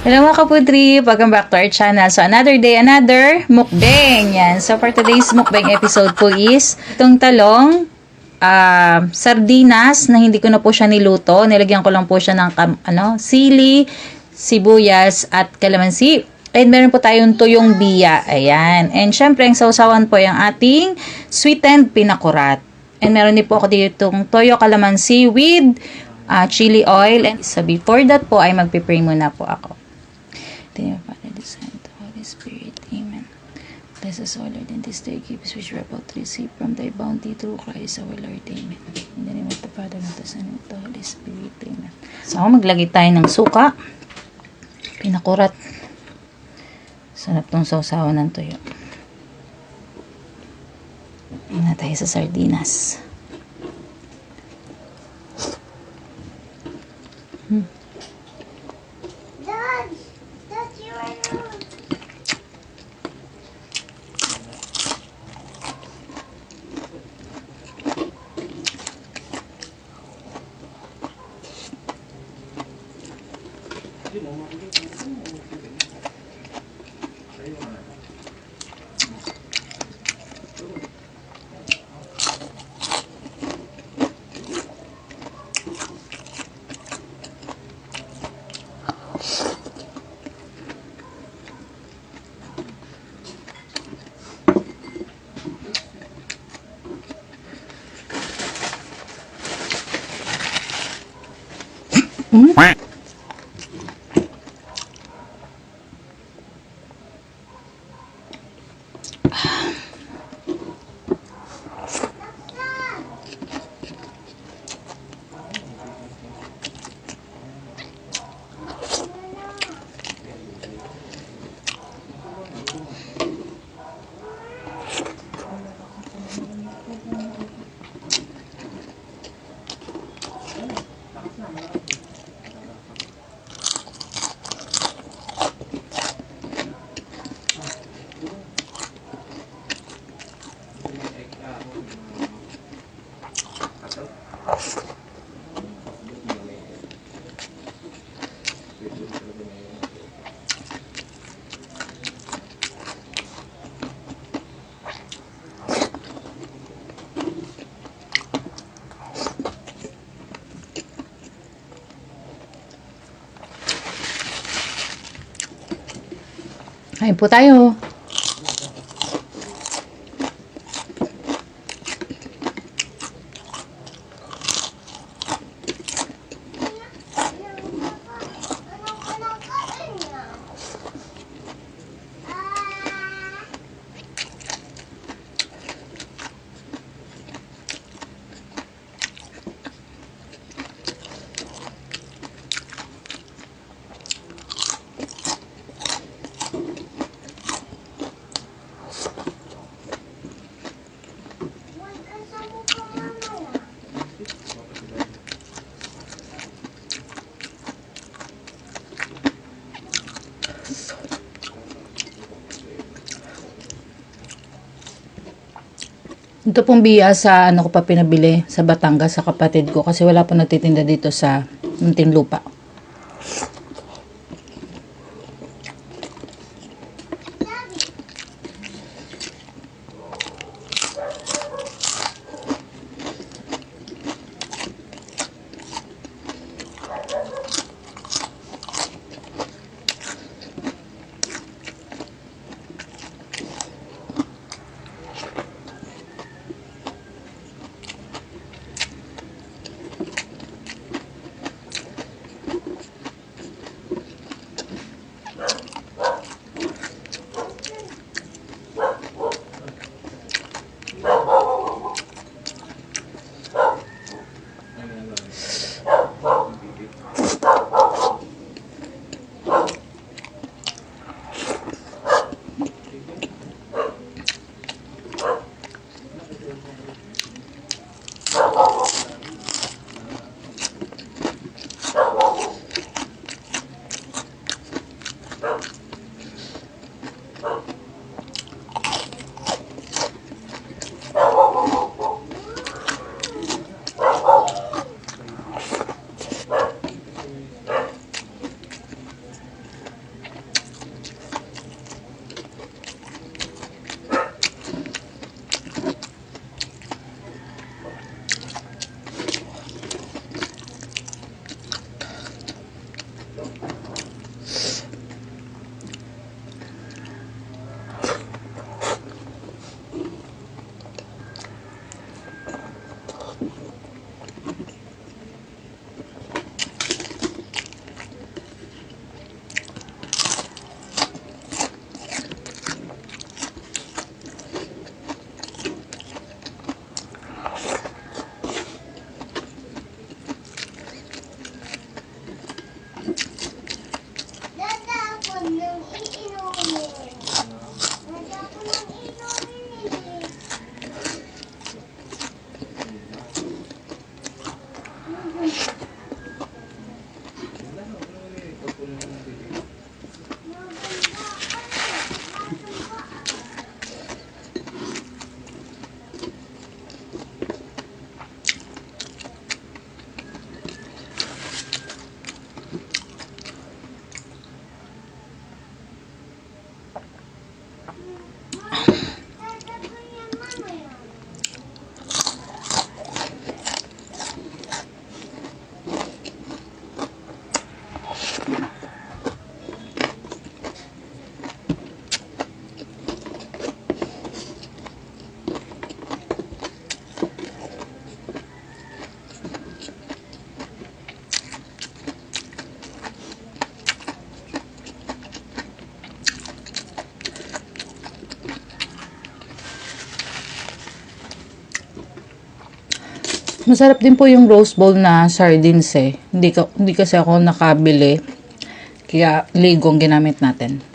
Hello mga kapudri! Welcome back to our channel. So another day, another mukbang. Yan. So for today's mukbang episode po is itong talong, sardinas na hindi ko na po siya niluto. Nilagyan ko lang po siya ng sili, sibuyas at kalamansi. And meron po tayong tuyong biya. Ayan. And syempre ang sausawan po yung ating sweetened pinakurat. And meron din po ako dito itong toyo kalamansi with chili oil. And so before that po ay magpipray muna po ako. Dear Father, the Son, the Holy Spirit. Amen. Bless us, O Lord, in this day, keep us which we are about to receive from thy bounty through Christ our Lord. Amen. In the name of the Father, and the Son, and the Holy Spirit. Amen. So, maglagay tayo ng suka. Pinakurat. Sarap tong sausawan ng tuyo. Ayan na tayo sa sardinas. Kain po tayo. Ito pong biya sa ko pa pinabili sa Batangas sa kapatid ko kasi wala po nagtitinda dito sa Muntinlupa. Masarap din po yung roast bowl na sardines eh. Hindi kasi ako nakabili. Kaya ligong ginamit natin.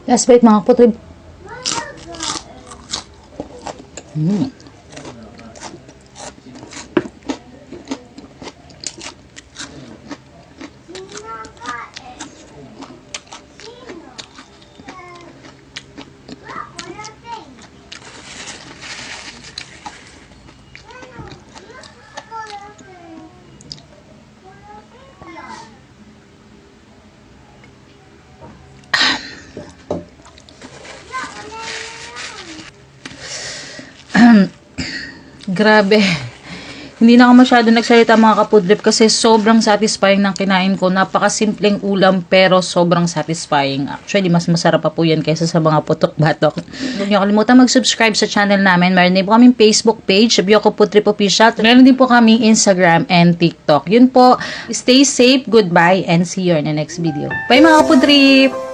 Last bite mga putrib. Grabe. Hindi na ako masyado nagsalita mga kapudrip kasi sobrang satisfying ng kinain ko. Napakasimpleng ulam pero sobrang satisfying. Actually, mas masarap pa po yan kaysa sa mga putok-batok. Huwag niyo kalimutan mag-subscribe sa channel namin. Meron din po kaming Facebook page, Biyoko Putrip Official. Meron din po kaming Instagram and TikTok. Yun po. Stay safe, goodbye, and see you in the next video. Bye mga kapudrip!